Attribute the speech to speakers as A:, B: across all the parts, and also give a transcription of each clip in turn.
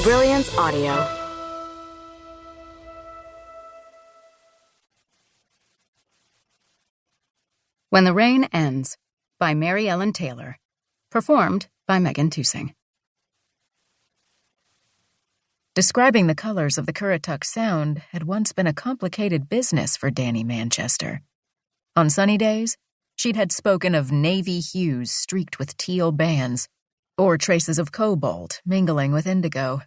A: Brilliance Audio. When the Rain Ends by Mary Ellen Taylor. Performed by Megan Tusing. Describing the colors of the Currituck Sound had once been a complicated business for Dani Manchester. On sunny days, she'd had spoken of navy hues streaked with teal bands, or traces of cobalt mingling with indigo,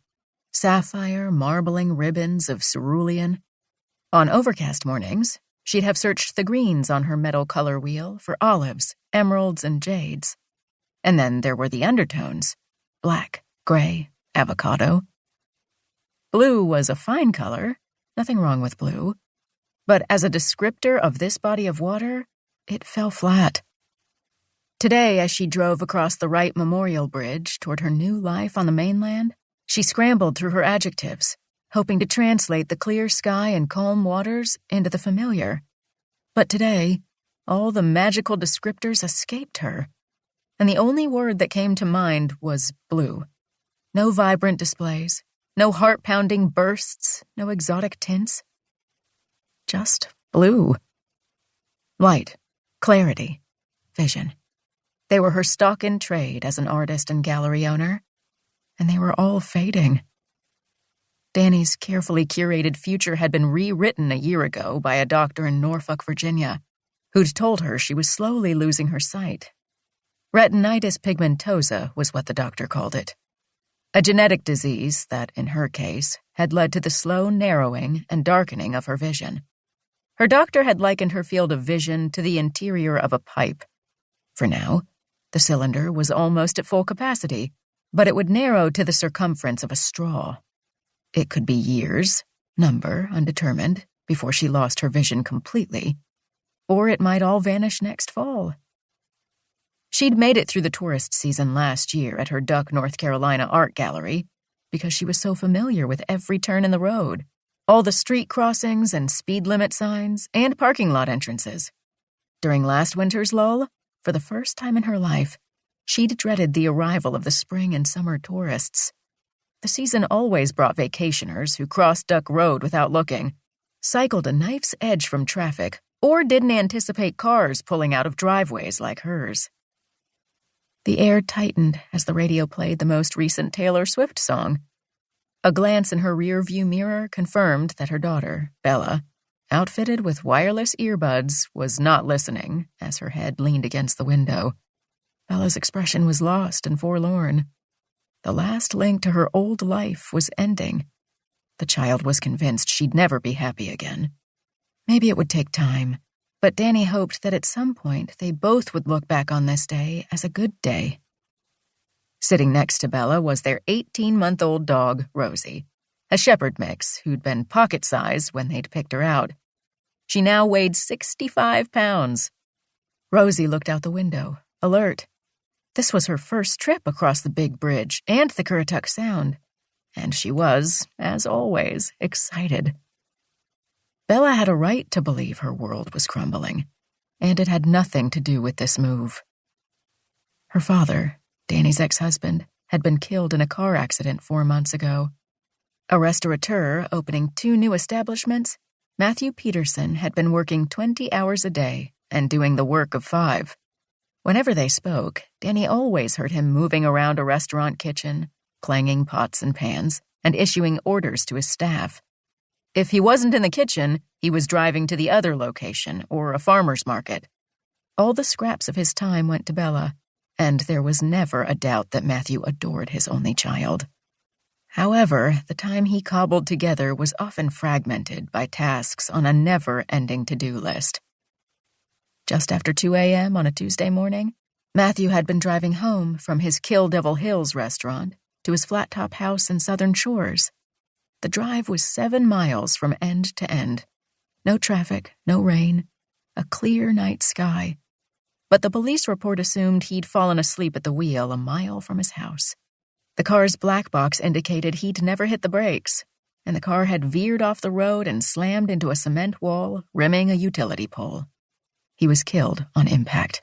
A: sapphire marbling ribbons of cerulean. On overcast mornings, she'd have searched the greens on her metal color wheel for olives, emeralds, and jades. And then there were the undertones: black, gray, avocado. Blue was a fine color, nothing wrong with blue, but as a descriptor of this body of water, it fell flat. Today, as she drove across the Wright Memorial Bridge toward her new life on the mainland, she scrambled through her adjectives, hoping to translate the clear sky and calm waters into the familiar. But today, all the magical descriptors escaped her, and the only word that came to mind was blue. No vibrant displays, no heart-pounding bursts, no exotic tints. Just blue. Light, clarity, vision. They were her stock in trade as an artist and gallery owner, and they were all fading. Dani's carefully curated future had been rewritten a year ago by a doctor in Norfolk, Virginia, who'd told her she was slowly losing her sight. Retinitis pigmentosa was what the doctor called it. A genetic disease that, in her case, had led to the slow narrowing and darkening of her vision. Her doctor had likened her field of vision to the interior of a pipe. For now, the cylinder was almost at full capacity, but it would narrow to the circumference of a straw. It could be years, number undetermined, before she lost her vision completely, or it might all vanish next fall. She'd made it through the tourist season last year at her Duck, North Carolina art gallery because she was so familiar with every turn in the road, all the street crossings and speed limit signs and parking lot entrances. During last winter's lull, for the first time in her life, she'd dreaded the arrival of the spring and summer tourists. The season always brought vacationers who crossed Duck Road without looking, cycled a knife's edge from traffic, or didn't anticipate cars pulling out of driveways like hers. The air tightened as the radio played the most recent Taylor Swift song. A glance in her rear-view mirror confirmed that her daughter, Bella, outfitted with wireless earbuds, was not listening as her head leaned against the window. Bella's expression was lost and forlorn. The last link to her old life was ending. The child was convinced she'd never be happy again. Maybe it would take time, but Dani hoped that at some point they both would look back on this day as a good day. Sitting next to Bella was their 18-month-old dog, Rosie, a shepherd mix who'd been pocket-sized when they'd picked her out. She now weighed 65 pounds. Rosie looked out the window, alert. This was her first trip across the big bridge and the Currituck Sound, and she was, as always, excited. Bella had a right to believe her world was crumbling, and it had nothing to do with this move. Her father, Dani's ex-husband, had been killed in a car accident 4 months ago. A restaurateur opening 2 new establishments, Matthew Peterson had been working 20 hours a day and doing the work of 5. Whenever they spoke, Dani always heard him moving around a restaurant kitchen, clanging pots and pans, and issuing orders to his staff. If he wasn't in the kitchen, he was driving to the other location or a farmer's market. All the scraps of his time went to Bella, and there was never a doubt that Matthew adored his only child. However, the time he cobbled together was often fragmented by tasks on a never-ending to-do list. Just after 2 a.m. on a Tuesday morning, Matthew had been driving home from his Kill Devil Hills restaurant to his flat-top house in Southern Shores. The drive was 7 miles from end to end. No traffic, no rain, a clear night sky. But the police report assumed he'd fallen asleep at the wheel a mile from his house. The car's black box indicated he'd never hit the brakes, and the car had veered off the road and slammed into a cement wall rimming a utility pole. He was killed on impact.